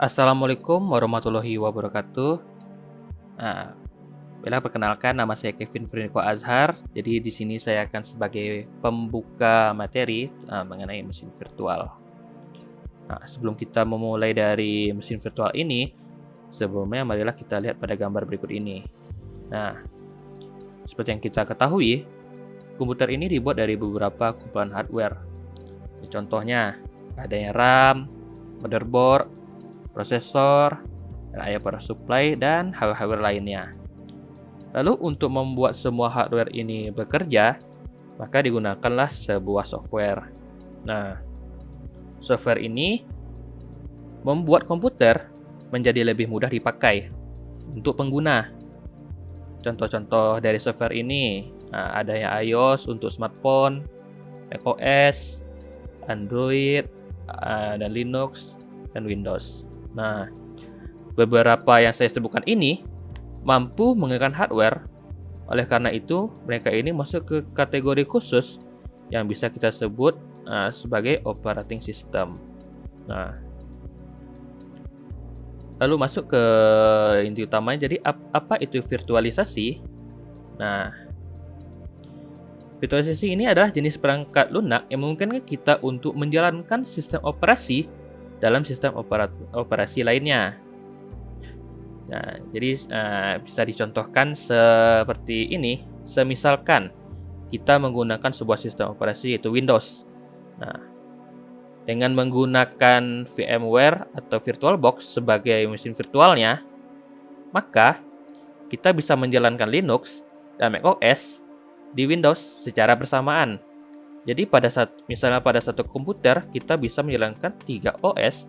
Assalamualaikum warahmatullahi wabarakatuh. Nah, perkenalkan nama saya Kevin Friniko Azhar. Jadi di sini saya akan sebagai pembuka materi mengenai mesin virtual. Nah, sebelum kita memulai dari mesin virtual ini, sebelumnya marilah kita lihat pada gambar berikut ini. Nah, seperti yang kita ketahui, komputer ini dibuat dari beberapa kumpulan hardware. Contohnya, ada yang RAM, motherboard, prosesor, dan power supply, dan hardware lainnya. Lalu untuk membuat semua hardware ini bekerja, maka digunakanlah sebuah software. Nah, software ini membuat komputer menjadi lebih mudah dipakai untuk pengguna. Contoh-contoh dari software ini, ada yang iOS untuk smartphone, macOS, Android, dan Linux, dan Windows. Nah, beberapa yang saya sebutkan ini mampu menggunakan hardware. Oleh karena itu, mereka ini masuk ke kategori khusus yang bisa kita sebut sebagai operating system. Nah, lalu masuk ke inti utamanya. Jadi apa itu virtualisasi? Nah, virtualisasi ini adalah jenis perangkat lunak yang memungkinkan kita untuk menjalankan sistem operasi dalam sistem operasi lainnya. Nah, jadi bisa dicontohkan seperti ini. Semisalkan kita menggunakan sebuah sistem operasi yaitu Windows. Nah, dengan menggunakan VMware atau VirtualBox sebagai mesin virtualnya, maka kita bisa menjalankan Linux dan macOS di Windows secara bersamaan. Jadi misalnya pada satu komputer kita bisa menjalankan 3 OS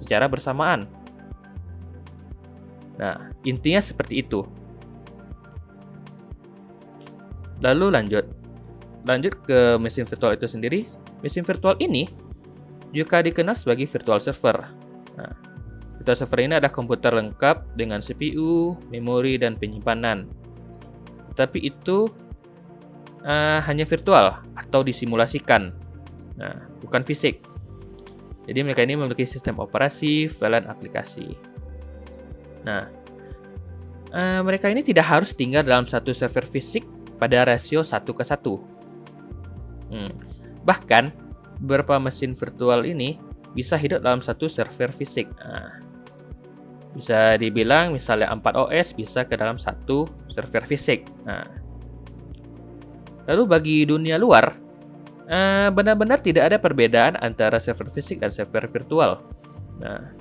secara bersamaan. Nah, intinya seperti itu. Lalu lanjut ke mesin virtual itu sendiri. Mesin virtual ini juga dikenal sebagai virtual server. Nah, virtual server ini adalah komputer lengkap dengan CPU, memori, dan penyimpanan. Tapi itu hanya virtual atau disimulasikan, bukan fisik. Jadi mereka ini memiliki sistem operasi, file, dan aplikasi. Nah, mereka ini tidak harus tinggal dalam satu server fisik pada rasio 1:1. Bahkan, beberapa mesin virtual ini bisa hidup dalam satu server fisik. Bisa dibilang misalnya 4 OS bisa ke dalam satu server fisik. Lalu bagi dunia luar, benar-benar tidak ada perbedaan antara server fisik dan server virtual. Nah,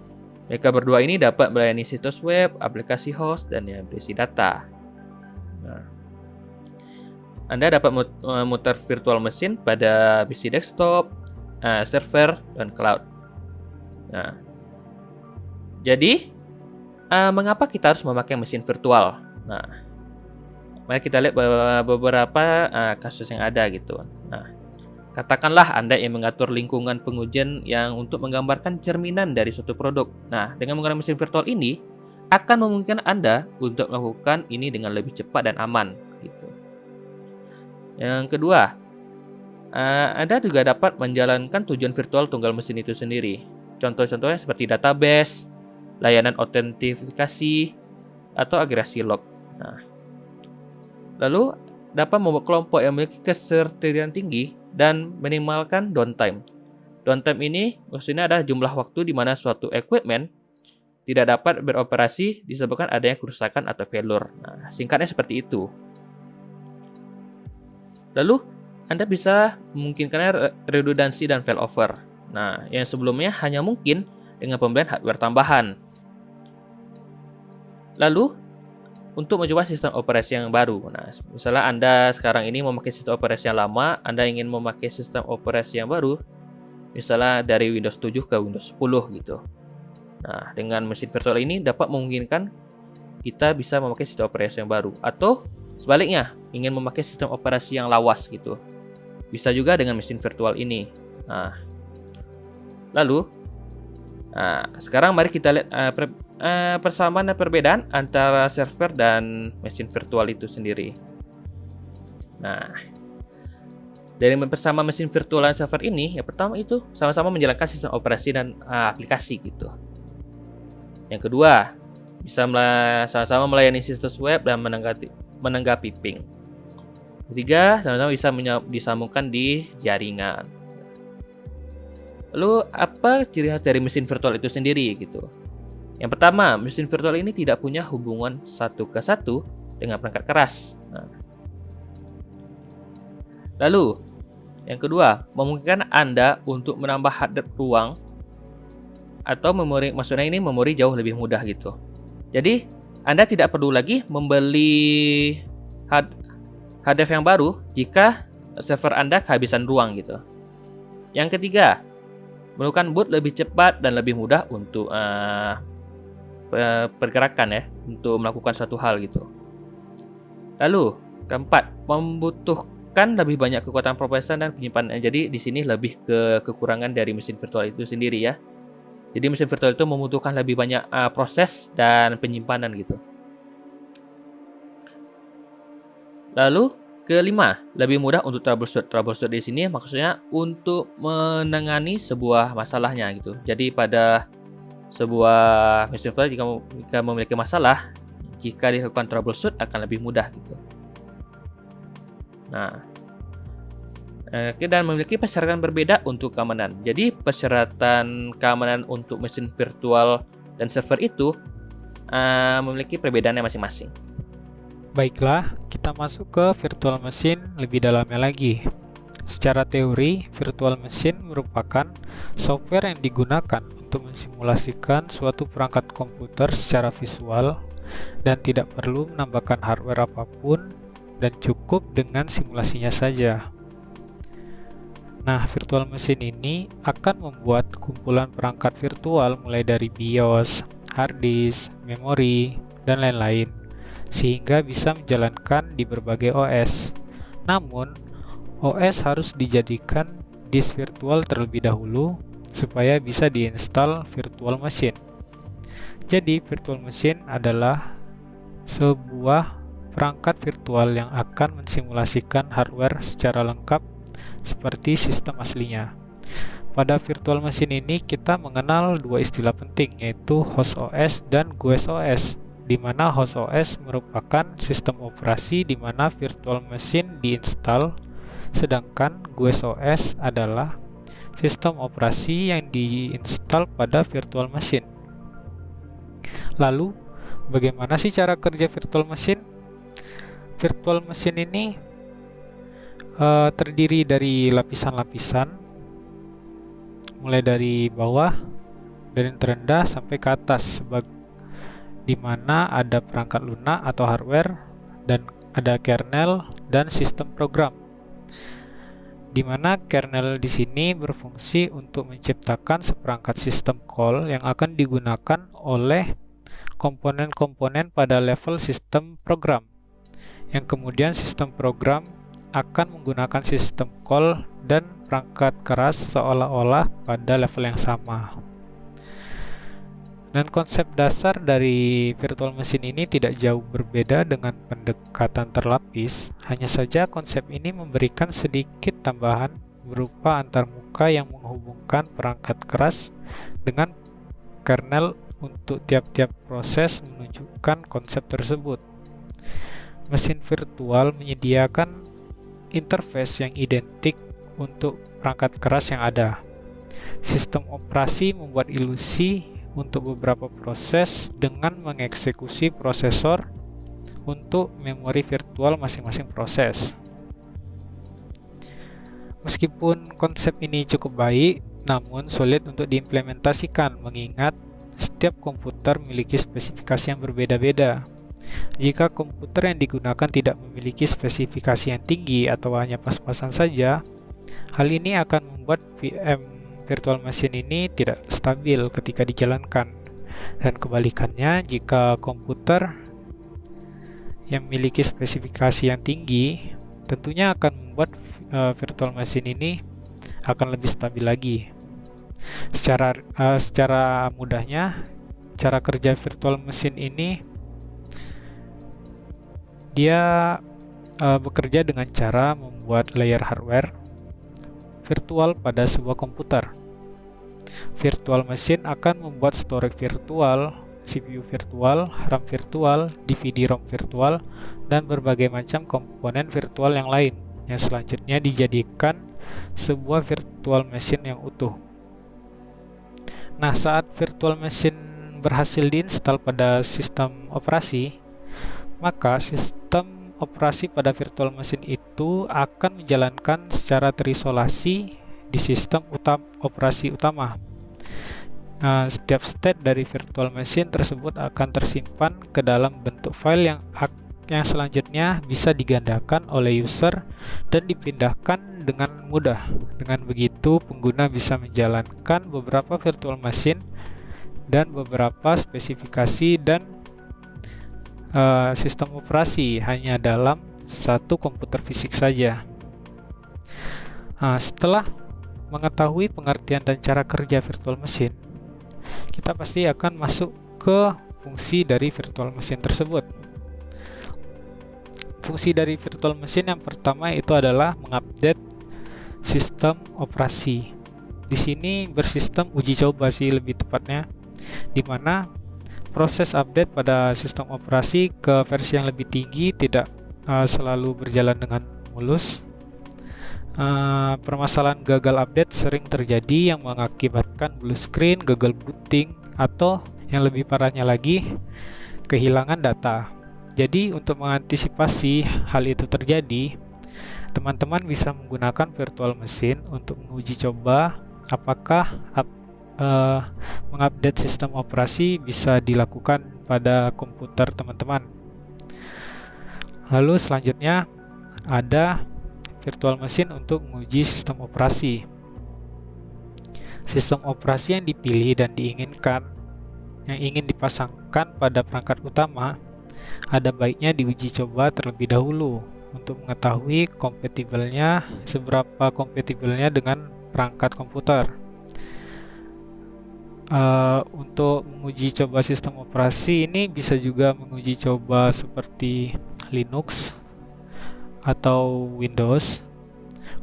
mereka berdua ini dapat melayani situs web, aplikasi host, dan yang berisi data. Nah, Anda dapat memutar virtual mesin pada PC desktop, server, dan cloud. Nah, jadi, mengapa kita harus memakai mesin virtual? Nah, mari kita lihat beberapa kasus yang ada gitu. Nah, katakanlah Anda yang mengatur lingkungan pengujian yang untuk menggambarkan cerminan dari suatu produk. Nah, dengan menggunakan mesin virtual ini akan memungkinkan Anda untuk melakukan ini dengan lebih cepat dan aman gitu. Yang kedua, Anda juga dapat menjalankan tujuan virtual tunggal mesin itu sendiri. Contoh-contohnya seperti database, layanan autentifikasi, atau agregasi log. Nah, lalu dapat membuat kelompok yang memiliki ketertiduran tinggi dan minimalkan downtime. Downtime ini maksudnya adalah jumlah waktu di mana suatu equipment tidak dapat beroperasi disebabkan adanya kerusakan atau failure. Nah, singkatnya seperti itu. Lalu, Anda bisa memungkinkan redundansi dan failover. Nah, yang sebelumnya hanya mungkin dengan pembelian hardware tambahan. Lalu, untuk mencoba sistem operasi yang baru. Nah, misalnya Anda sekarang ini memakai sistem operasi yang lama, Anda ingin memakai sistem operasi yang baru, misalnya dari Windows 7 ke Windows 10 gitu. Nah, dengan mesin virtual ini dapat memungkinkan kita bisa memakai sistem operasi yang baru. Atau sebaliknya, ingin memakai sistem operasi yang lawas gitu. Bisa juga dengan mesin virtual ini. Nah, lalu, sekarang mari kita lihat persamaan dan perbedaan antara server dan mesin virtual itu sendiri. Nah, dari bersama mesin virtual dan server ini, yang pertama itu sama-sama menjalankan sistem operasi dan aplikasi gitu. Yang kedua, bisa sama-sama melayani situs web dan menanggapi ping. Ketiga, sama-sama bisa disambungkan di jaringan. Lalu, apa ciri khas dari mesin virtual itu sendiri gitu? Yang pertama, mesin virtual ini tidak punya hubungan satu ke satu dengan perangkat keras. Lalu, yang kedua, memungkinkan Anda untuk menambah hard drive ruang atau memori, maksudnya ini memori jauh lebih mudah gitu. Jadi, Anda tidak perlu lagi membeli hard drive yang baru jika server Anda kehabisan ruang gitu. Yang ketiga, melakukan boot lebih cepat dan lebih mudah untuk pergerakan ya, untuk melakukan suatu hal gitu. Lalu, keempat, membutuhkan lebih banyak kekuatan prosesor dan penyimpanan. Jadi di sini lebih ke kekurangan dari mesin virtual itu sendiri ya. Jadi mesin virtual itu membutuhkan lebih banyak proses dan penyimpanan gitu. Lalu kelima, lebih mudah untuk troubleshoot. Troubleshoot di sini maksudnya untuk menangani sebuah masalahnya gitu. Jadi pada sebuah mesin virtual jika memiliki masalah, jika dilakukan troubleshoot akan lebih mudah gitu. Nah, dan memiliki persyaratan berbeda untuk keamanan. Jadi persyaratan keamanan untuk mesin virtual dan server itu memiliki perbedaannya masing-masing. Baiklah, kita masuk ke virtual machine lebih dalamnya lagi. Secara teori, virtual machine merupakan software yang digunakan untuk mensimulasikan suatu perangkat komputer secara visual dan tidak perlu menambahkan hardware apapun dan cukup dengan simulasinya saja. Nah, virtual machine ini akan membuat kumpulan perangkat virtual mulai dari BIOS, hard disk, memori, dan lain-lain, sehingga bisa menjalankan di berbagai OS. Namun, OS harus dijadikan disk virtual terlebih dahulu supaya bisa diinstal virtual machine. Jadi, virtual machine adalah sebuah perangkat virtual yang akan mensimulasikan hardware secara lengkap seperti sistem aslinya. Pada virtual machine ini kita mengenal dua istilah penting, yaitu host OS dan guest OS, di mana host OS merupakan sistem operasi di mana virtual machine diinstal, sedangkan guest OS adalah sistem operasi yang diinstal pada virtual machine. Lalu, bagaimana sih cara kerja virtual machine? Virtual machine ini terdiri dari lapisan-lapisan, mulai dari bawah, dari yang terendah sampai ke atas, di mana ada perangkat lunak atau hardware, dan ada kernel dan sistem program. Di mana kernel di sini berfungsi untuk menciptakan seperangkat sistem call yang akan digunakan oleh komponen-komponen pada level sistem program, yang kemudian sistem program akan menggunakan sistem call dan perangkat keras seolah-olah pada level yang sama. Dan konsep dasar dari virtual machine ini tidak jauh berbeda dengan pendekatan terlapis, hanya saja konsep ini memberikan sedikit tambahan berupa antarmuka yang menghubungkan perangkat keras dengan kernel untuk tiap-tiap proses menunjukkan konsep tersebut. Mesin virtual menyediakan interface yang identik untuk perangkat keras yang ada. Sistem operasi membuat ilusi untuk beberapa proses dengan mengeksekusi prosesor untuk memori virtual masing-masing proses. Meskipun konsep ini cukup baik, namun sulit untuk diimplementasikan mengingat setiap komputer memiliki spesifikasi yang berbeda-beda. Jika komputer yang digunakan tidak memiliki spesifikasi yang tinggi atau hanya pas-pasan saja, hal ini akan membuat virtual machine ini tidak stabil ketika dijalankan. Dan kebalikannya, jika komputer yang memiliki spesifikasi yang tinggi, tentunya akan membuat virtual machine ini akan lebih stabil lagi. Secara mudahnya, cara kerja virtual machine ini dia bekerja dengan cara membuat layer hardware virtual pada sebuah komputer. Virtual machine akan membuat storage virtual CPU virtual, RAM virtual, DVD-ROM virtual, dan berbagai macam komponen virtual yang lain yang selanjutnya dijadikan sebuah virtual machine yang utuh. Nah, saat virtual machine berhasil diinstal pada sistem operasi, maka sistem operasi pada virtual machine itu akan menjalankan secara terisolasi di sistem operasi utama. Setiap state dari virtual machine tersebut akan tersimpan ke dalam bentuk file yang selanjutnya bisa digandakan oleh user dan dipindahkan dengan mudah. Dengan begitu, pengguna bisa menjalankan beberapa virtual machine dan beberapa spesifikasi dan sistem operasi hanya dalam satu komputer fisik saja. Setelah mengetahui pengertian dan cara kerja virtual machine, kita pasti akan masuk ke fungsi dari virtual machine tersebut. Fungsi dari virtual machine yang pertama itu adalah mengupdate sistem operasi. Di sini bersistem uji coba sih lebih tepatnya, di mana proses update pada sistem operasi ke versi yang lebih tinggi tidak selalu berjalan dengan mulus. Permasalahan gagal update sering terjadi yang mengakibatkan blue screen, gagal booting, atau yang lebih parahnya lagi, kehilangan data. Jadi untuk mengantisipasi hal itu terjadi, teman-teman bisa menggunakan virtual machine untuk menguji coba apakah mengupdate sistem operasi bisa dilakukan pada komputer teman-teman. Lalu selanjutnya ada virtual machine untuk menguji sistem operasi. Sistem operasi yang dipilih dan diinginkan, yang ingin dipasangkan pada perangkat utama, ada baiknya diuji coba terlebih dahulu untuk mengetahui seberapa kompatibelnya dengan perangkat komputer. Untuk menguji coba sistem operasi ini bisa juga menguji coba seperti Linux atau Windows.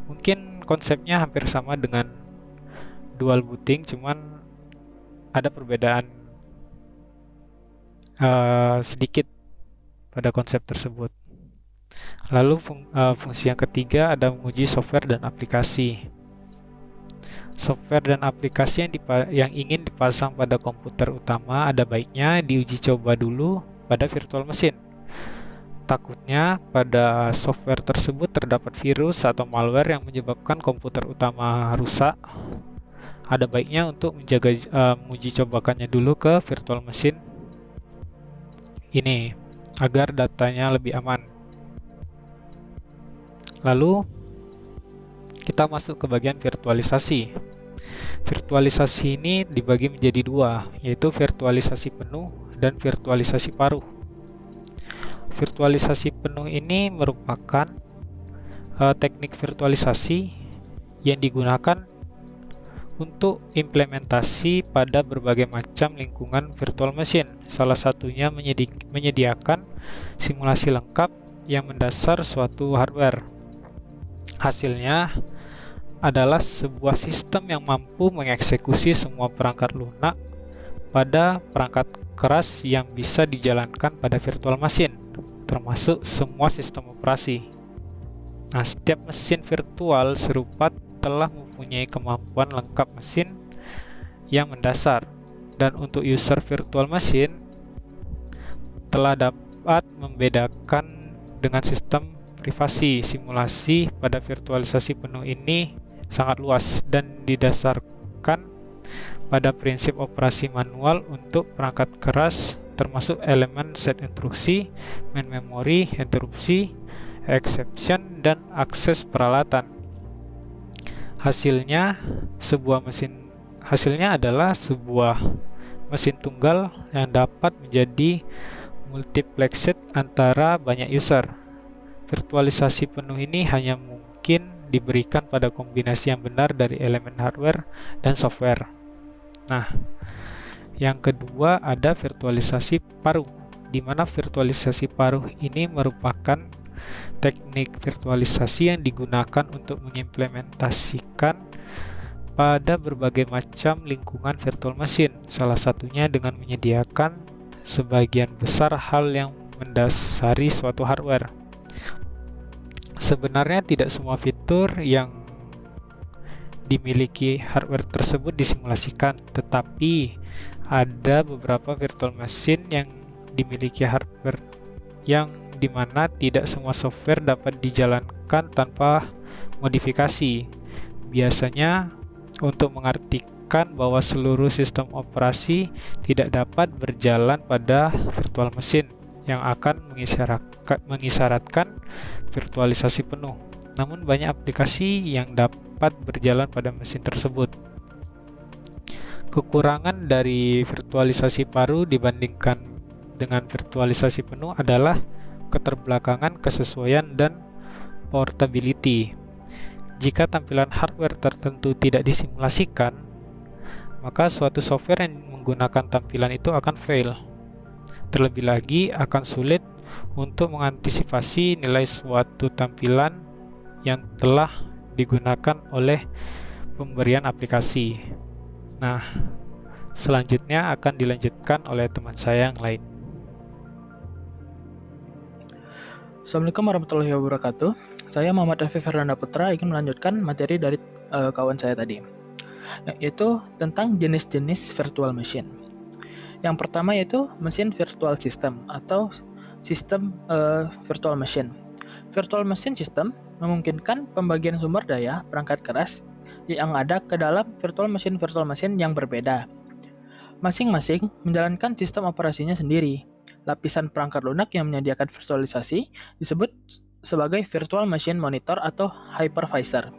Mungkin konsepnya hampir sama dengan dual booting, cuman ada perbedaan sedikit pada konsep tersebut. Lalu fungsi yang ketiga ada menguji software dan aplikasi. Software dan aplikasi yang ingin dipasang pada komputer utama ada baiknya diuji coba dulu pada virtual machine. Takutnya pada software tersebut terdapat virus atau malware yang menyebabkan komputer utama rusak. Ada baiknya untuk menguji cobakannya dulu ke virtual machine ini agar datanya lebih aman. Lalu kita masuk ke bagian virtualisasi. Virtualisasi ini dibagi menjadi dua, yaitu virtualisasi penuh dan virtualisasi paruh. Virtualisasi penuh ini merupakan teknik virtualisasi yang digunakan untuk implementasi pada berbagai macam lingkungan virtual machine. Salah satunya menyediakan simulasi lengkap yang mendasar suatu hardware. Hasilnya adalah sebuah sistem yang mampu mengeksekusi semua perangkat lunak pada perangkat keras yang bisa dijalankan pada virtual machine, termasuk semua sistem operasi. Nah, setiap mesin virtual serupa telah mempunyai kemampuan lengkap mesin yang mendasar, dan untuk user virtual machine telah dapat membedakan dengan sistem privasi. Simulasi pada virtualisasi penuh ini sangat luas dan didasarkan pada prinsip operasi manual untuk perangkat keras, termasuk elemen set instruksi, main memory, interupsi, exception, dan akses peralatan. Hasilnya adalah sebuah mesin tunggal yang dapat menjadi multiplexed antara banyak user. Virtualisasi penuh ini hanya mungkin diberikan pada kombinasi yang benar dari elemen hardware dan software. Nah, yang kedua ada virtualisasi paruh, di mana virtualisasi paruh ini merupakan teknik virtualisasi yang digunakan untuk mengimplementasikan pada berbagai macam lingkungan virtual machine, salah satunya dengan menyediakan sebagian besar hal yang mendasari suatu hardware. Sebenarnya tidak semua fitur yang dimiliki hardware tersebut disimulasikan, tetapi ada beberapa virtual machine yang dimiliki hardware yang dimana tidak semua software dapat dijalankan tanpa modifikasi. Biasanya untuk mengartikan bahwa seluruh sistem operasi tidak dapat berjalan pada virtual machine yang akan mengisyaratkan virtualisasi penuh. Namun banyak aplikasi yang dapat berjalan pada mesin tersebut. Kekurangan dari virtualisasi paru dibandingkan dengan virtualisasi penuh adalah keterbelakangan kesesuaian dan portability. Jika tampilan hardware tertentu tidak disimulasikan, maka suatu software yang menggunakan tampilan itu akan fail. Terlebih lagi, akan sulit untuk mengantisipasi nilai suatu tampilan yang telah digunakan oleh pemberian aplikasi. Nah, selanjutnya akan dilanjutkan oleh teman saya yang lain. Assalamualaikum warahmatullahi wabarakatuh. Saya Muhammad Afif Fernanda Putra ingin melanjutkan materi dari kawan saya tadi, yaitu tentang jenis-jenis virtual machine. Yang pertama yaitu mesin virtual system atau sistem virtual machine. Virtual machine system memungkinkan pembagian sumber daya perangkat keras yang ada ke dalam virtual machine yang berbeda. Masing-masing menjalankan sistem operasinya sendiri. Lapisan perangkat lunak yang menyediakan virtualisasi disebut sebagai virtual machine monitor atau hypervisor.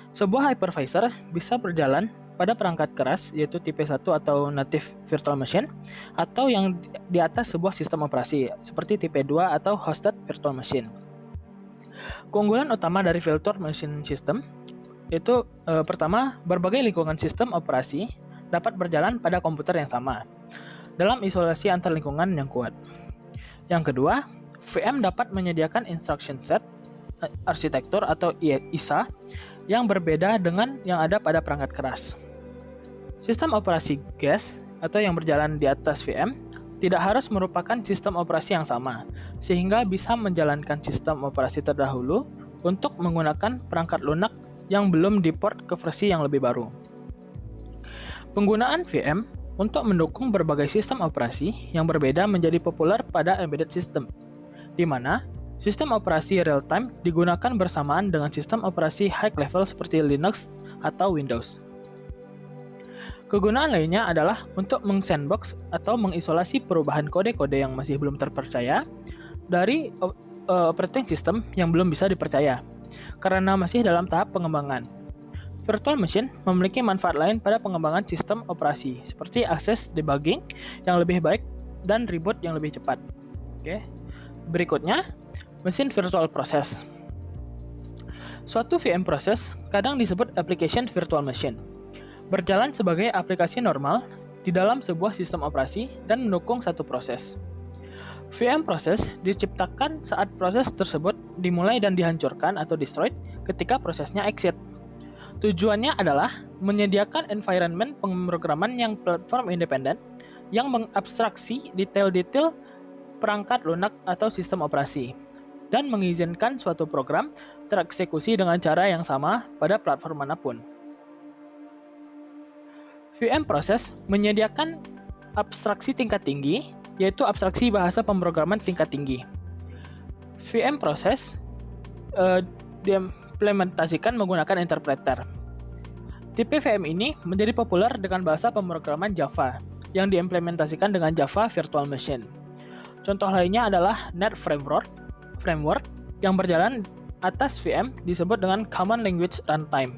Sebuah hypervisor bisa berjalan pada perangkat keras yaitu tipe 1 atau native virtual machine atau yang di atas sebuah sistem operasi seperti tipe 2 atau hosted virtual machine. Keunggulan utama dari virtual machine system itu pertama, berbagai lingkungan sistem operasi dapat berjalan pada komputer yang sama dalam isolasi antar lingkungan yang kuat. Yang kedua, VM dapat menyediakan instruction set arsitektur atau ISA yang berbeda dengan yang ada pada perangkat keras. Sistem operasi GAS atau yang berjalan di atas VM tidak harus merupakan sistem operasi yang sama, sehingga bisa menjalankan sistem operasi terdahulu untuk menggunakan perangkat lunak yang belum diport ke versi yang lebih baru. Penggunaan VM untuk mendukung berbagai sistem operasi yang berbeda menjadi populer pada embedded system, di mana sistem operasi real-time digunakan bersamaan dengan sistem operasi high level seperti Linux atau Windows. Kegunaan lainnya adalah untuk meng-sandbox atau mengisolasi perubahan kode-kode yang masih belum terpercaya dari operating system yang belum bisa dipercaya, karena masih dalam tahap pengembangan. Virtual machine memiliki manfaat lain pada pengembangan sistem operasi, seperti akses debugging yang lebih baik dan reboot yang lebih cepat. Berikutnya, mesin virtual process. Suatu VM process kadang disebut application virtual machine, berjalan sebagai aplikasi normal di dalam sebuah sistem operasi dan mendukung satu proses. VM process diciptakan saat proses tersebut dimulai dan dihancurkan atau destroyed ketika prosesnya exit. Tujuannya adalah menyediakan environment pemrograman yang platform independen yang mengabstraksi detail-detail perangkat lunak atau sistem operasi dan mengizinkan suatu program tereksekusi dengan cara yang sama pada platform manapun. VM process menyediakan abstraksi tingkat tinggi, yaitu abstraksi bahasa pemrograman tingkat tinggi. VM process diimplementasikan menggunakan interpreter. Tipe VM ini menjadi populer dengan bahasa pemrograman Java yang diimplementasikan dengan Java Virtual Machine. Contoh lainnya adalah Net Framework yang berjalan atas VM disebut dengan Common Language Runtime.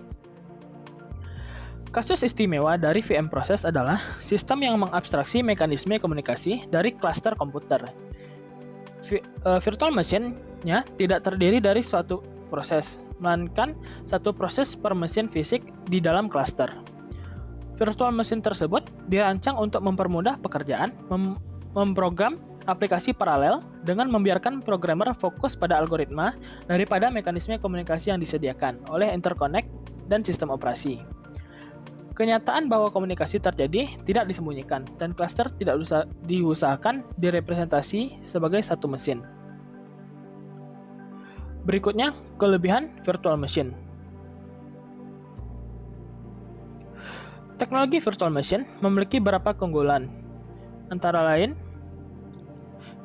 Kasus istimewa dari VM Process adalah sistem yang mengabstraksi mekanisme komunikasi dari klaster komputer. Virtual machine-nya tidak terdiri dari suatu proses, melainkan satu proses per mesin fisik di dalam klaster. Virtual machine tersebut dirancang untuk mempermudah pekerjaan, memprogram aplikasi paralel dengan membiarkan programmer fokus pada algoritma daripada mekanisme komunikasi yang disediakan oleh interconnect dan sistem operasi. Kenyataan bahwa komunikasi terjadi tidak disembunyikan dan cluster tidak diusahakan direpresentasi sebagai satu mesin. Berikutnya, kelebihan virtual machine. Teknologi virtual machine memiliki beberapa keunggulan, antara lain,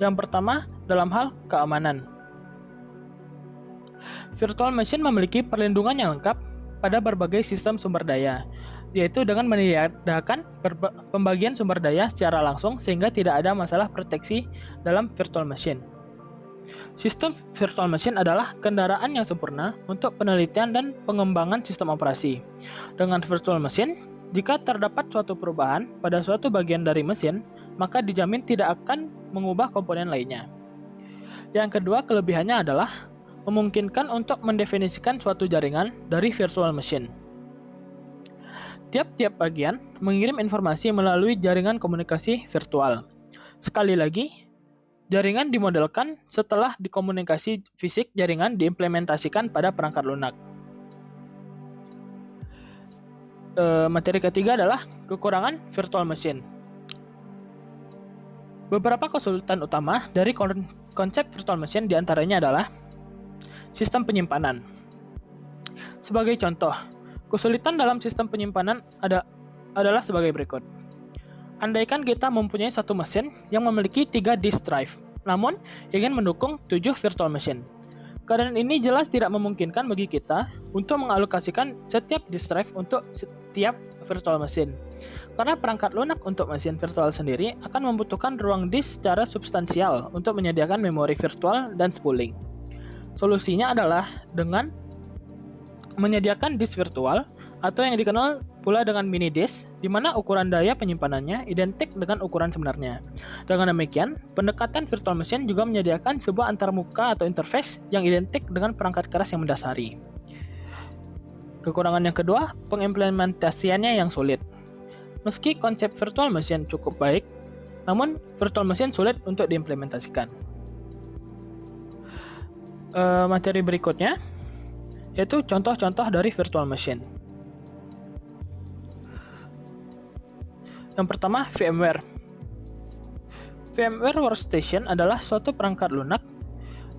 yang pertama dalam hal keamanan. Virtual machine memiliki perlindungan yang lengkap pada berbagai sistem sumber daya, yaitu dengan menyediakan pembagian sumber daya secara langsung sehingga tidak ada masalah proteksi dalam virtual machine. Sistem virtual machine adalah kendaraan yang sempurna untuk penelitian dan pengembangan sistem operasi. Dengan virtual machine, jika terdapat suatu perubahan pada suatu bagian dari mesin, maka dijamin tidak akan mengubah komponen lainnya. Yang kedua, kelebihannya adalah memungkinkan untuk mendefinisikan suatu jaringan dari virtual machine. Tiap-tiap bagian mengirim informasi melalui jaringan komunikasi virtual. Sekali lagi, jaringan dimodelkan setelah dikomunikasi fisik jaringan diimplementasikan pada perangkat lunak. Materi ketiga adalah kekurangan virtual machine. Beberapa kesulitan utama dari konsep virtual machine diantaranya adalah sistem penyimpanan. Sebagai contoh, kesulitan dalam sistem penyimpanan adalah sebagai berikut. Andaikan kita mempunyai satu mesin yang memiliki 3 disk drive, namun ingin mendukung 7 virtual machine. Keadaan ini jelas tidak memungkinkan bagi kita untuk mengalokasikan setiap disk drive untuk setiap virtual machine. Karena perangkat lunak untuk mesin virtual sendiri akan membutuhkan ruang disk secara substansial untuk menyediakan memori virtual dan spooling. Solusinya adalah dengan menyediakan disk virtual atau yang dikenal pula dengan mini disk, di mana ukuran daya penyimpanannya identik dengan ukuran sebenarnya. Dengan demikian, pendekatan virtual machine juga menyediakan sebuah antarmuka atau interface yang identik dengan perangkat keras yang mendasari. Kekurangan yang kedua, pengimplementasiannya yang sulit. Meski konsep virtual machine cukup baik, namun virtual machine sulit untuk diimplementasikan. Materi berikutnya yaitu contoh-contoh dari virtual machine. Yang pertama, VMware. VMware Workstation adalah suatu perangkat lunak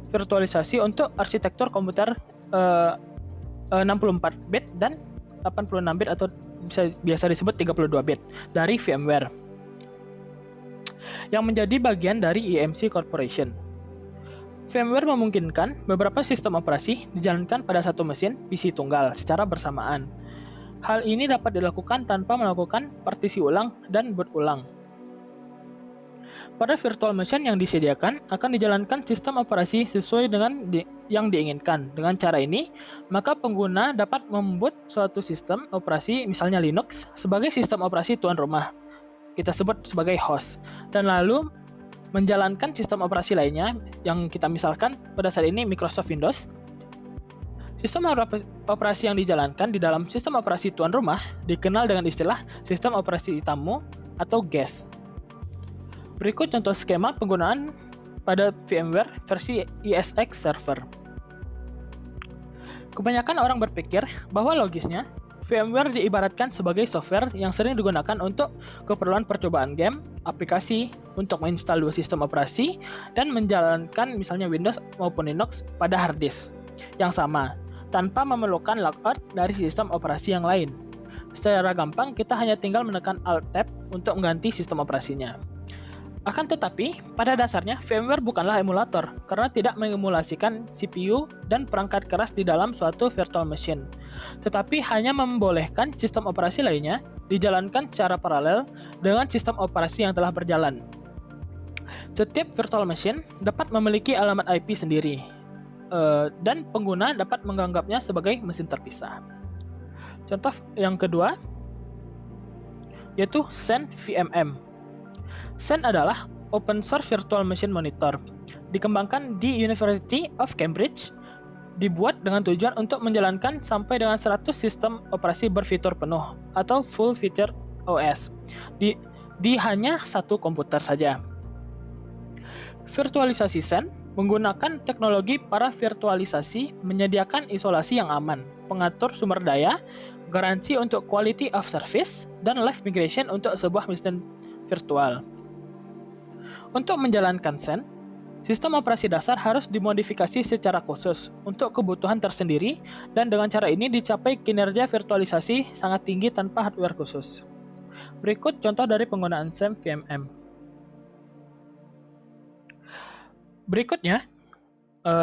virtualisasi untuk arsitektur komputer 64-bit dan 86-bit atau biasa disebut 32-bit dari VMware yang menjadi bagian dari EMC Corporation. VMware memungkinkan beberapa sistem operasi dijalankan pada satu mesin PC tunggal secara bersamaan. Hal ini dapat dilakukan tanpa melakukan partisi ulang dan boot ulang. Pada virtual machine yang disediakan akan dijalankan sistem operasi sesuai dengan yang diinginkan. Dengan cara ini, maka pengguna dapat memboot suatu sistem operasi, misalnya Linux, sebagai sistem operasi tuan rumah. Kita sebut sebagai host. Dan lalu menjalankan sistem operasi lainnya yang kita misalkan pada saat ini Microsoft Windows. Sistem operasi yang dijalankan di dalam sistem operasi tuan rumah dikenal dengan istilah sistem operasi tamu atau guest. Berikut contoh skema penggunaan pada VMware versi ESX Server. Kebanyakan orang berpikir bahwa logisnya VMware diibaratkan sebagai software yang sering digunakan untuk keperluan percobaan game, aplikasi, untuk menginstal dua sistem operasi, dan menjalankan misalnya Windows maupun Linux pada hard disk yang sama, tanpa memerlukan logout dari sistem operasi yang lain. Secara gampang, kita hanya tinggal menekan Alt-Tab untuk mengganti sistem operasinya. Akan tetapi, pada dasarnya VMware bukanlah emulator karena tidak mengemulasikan CPU dan perangkat keras di dalam suatu virtual machine, tetapi hanya membolehkan sistem operasi lainnya dijalankan secara paralel dengan sistem operasi yang telah berjalan. Setiap virtual machine dapat memiliki alamat IP sendiri, dan pengguna dapat menganggapnya sebagai mesin terpisah. Contoh yang kedua yaitu Xen VMM. Xen adalah open source virtual machine monitor, dikembangkan di University of Cambridge, dibuat dengan tujuan untuk menjalankan sampai dengan 100 sistem operasi berfitur penuh atau full feature OS di hanya satu komputer saja. Virtualisasi SAN menggunakan teknologi para-virtualisasi menyediakan isolasi yang aman, pengatur sumber daya, garansi untuk quality of service, dan live migration untuk sebuah mesin virtual. Untuk menjalankan SAN, sistem operasi dasar harus dimodifikasi secara khusus untuk kebutuhan tersendiri, dan dengan cara ini dicapai kinerja virtualisasi sangat tinggi tanpa hardware khusus. Berikut contoh dari penggunaan SAN VMM. Berikutnya,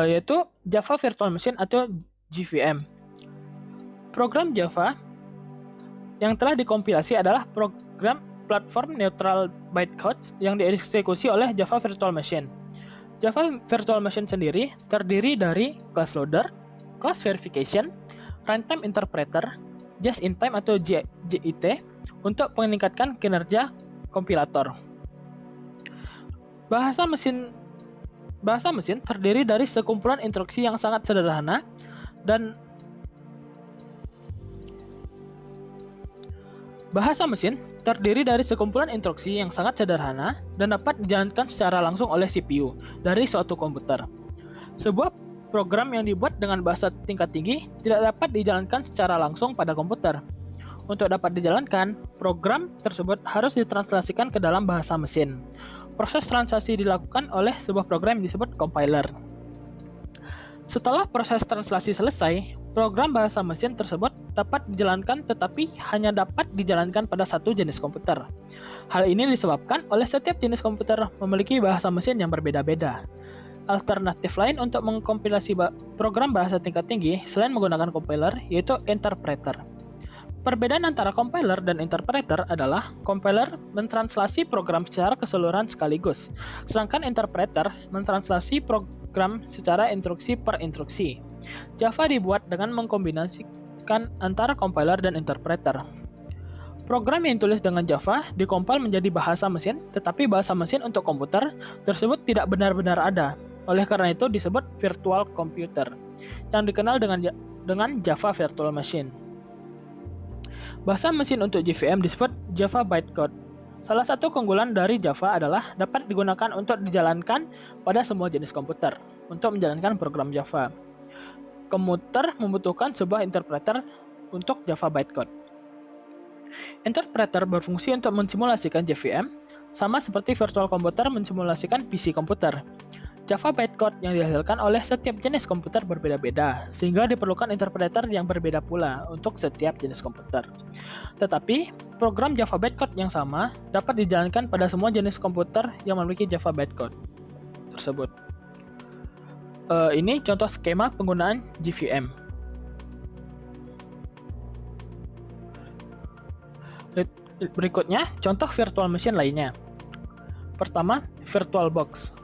yaitu Java Virtual Machine atau JVM. Program Java yang telah dikompilasi adalah program platform neutral bytecode yang dieksekusi oleh Java Virtual Machine. Java Virtual Machine sendiri terdiri dari class loader, class verification, runtime interpreter, just in time atau JIT untuk meningkatkan kinerja kompilator. Bahasa mesin terdiri dari sekumpulan instruksi yang sangat sederhana dan dapat dijalankan secara langsung oleh CPU dari suatu komputer. Sebuah program yang dibuat dengan bahasa tingkat tinggi tidak dapat dijalankan secara langsung pada komputer. Untuk dapat dijalankan, program tersebut harus ditranslasikan ke dalam bahasa mesin. Proses translasi dilakukan oleh sebuah program yang disebut compiler. Setelah proses translasi selesai, program bahasa mesin tersebut dapat dijalankan tetapi hanya dapat dijalankan pada satu jenis komputer. Hal ini disebabkan oleh setiap jenis komputer memiliki bahasa mesin yang berbeda-beda. Alternatif lain untuk mengkompilasi program bahasa tingkat tinggi selain menggunakan compiler yaitu interpreter. Perbedaan antara compiler dan interpreter adalah compiler mentranslasi program secara keseluruhan sekaligus, sedangkan interpreter mentranslasi program secara instruksi per instruksi. Java dibuat dengan mengkombinasikan antara compiler dan interpreter. Program yang ditulis dengan Java dikompil menjadi bahasa mesin, tetapi bahasa mesin untuk komputer tersebut tidak benar-benar ada. Oleh karena itu disebut virtual computer, yang dikenal dengan Java Virtual Machine. Bahasa mesin untuk JVM disebut Java Bytecode. Salah satu keunggulan dari Java adalah dapat digunakan untuk dijalankan pada semua jenis komputer untuk menjalankan program Java. Komputer membutuhkan sebuah interpreter untuk Java Bytecode. Interpreter berfungsi untuk mensimulasikan JVM, sama seperti virtual komputer mensimulasikan PC komputer. Java bytecode yang dihasilkan oleh setiap jenis komputer berbeda-beda, sehingga diperlukan interpreter yang berbeda pula untuk setiap jenis komputer. Tetapi, program Java bytecode yang sama dapat dijalankan pada semua jenis komputer yang memiliki Java bytecode tersebut. Ini contoh skema penggunaan JVM. Berikutnya, contoh virtual machine lainnya. Pertama, VirtualBox.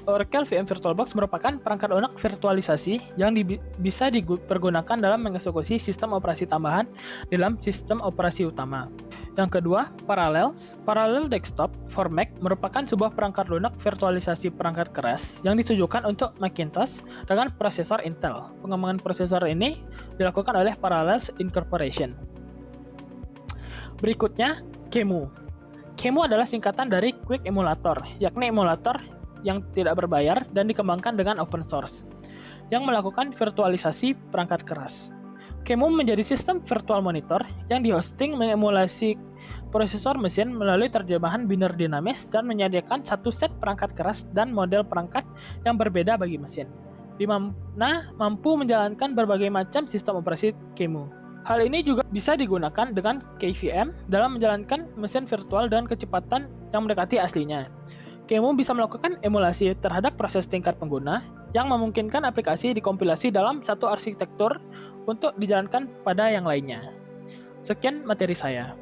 Oracle VM VirtualBox merupakan perangkat lunak virtualisasi yang bisa dipergunakan dalam mengeksekusi sistem operasi tambahan dalam sistem operasi utama. Yang kedua, Parallels. Parallel Desktop for Mac merupakan sebuah perangkat lunak virtualisasi perangkat keras yang ditujukan untuk Macintosh dengan prosesor Intel. Pengembangan prosesor ini dilakukan oleh Parallels Incorporation. Berikutnya, QEMU. QEMU adalah singkatan dari Quick Emulator, yakni emulator yang tidak berbayar dan dikembangkan dengan open source, yang melakukan virtualisasi perangkat keras. QEMU menjadi sistem virtual monitor yang dihosting mengemulasi prosesor mesin melalui terjemahan biner dinamis dan menyediakan satu set perangkat keras dan model perangkat yang berbeda bagi mesin, di mana mampu menjalankan berbagai macam sistem operasi QEMU. Hal ini juga bisa digunakan dengan KVM dalam menjalankan mesin virtual dengan kecepatan yang mendekati aslinya. QEMU bisa melakukan emulasi terhadap proses tingkat pengguna yang memungkinkan aplikasi dikompilasi dalam satu arsitektur untuk dijalankan pada yang lainnya. Sekian materi saya.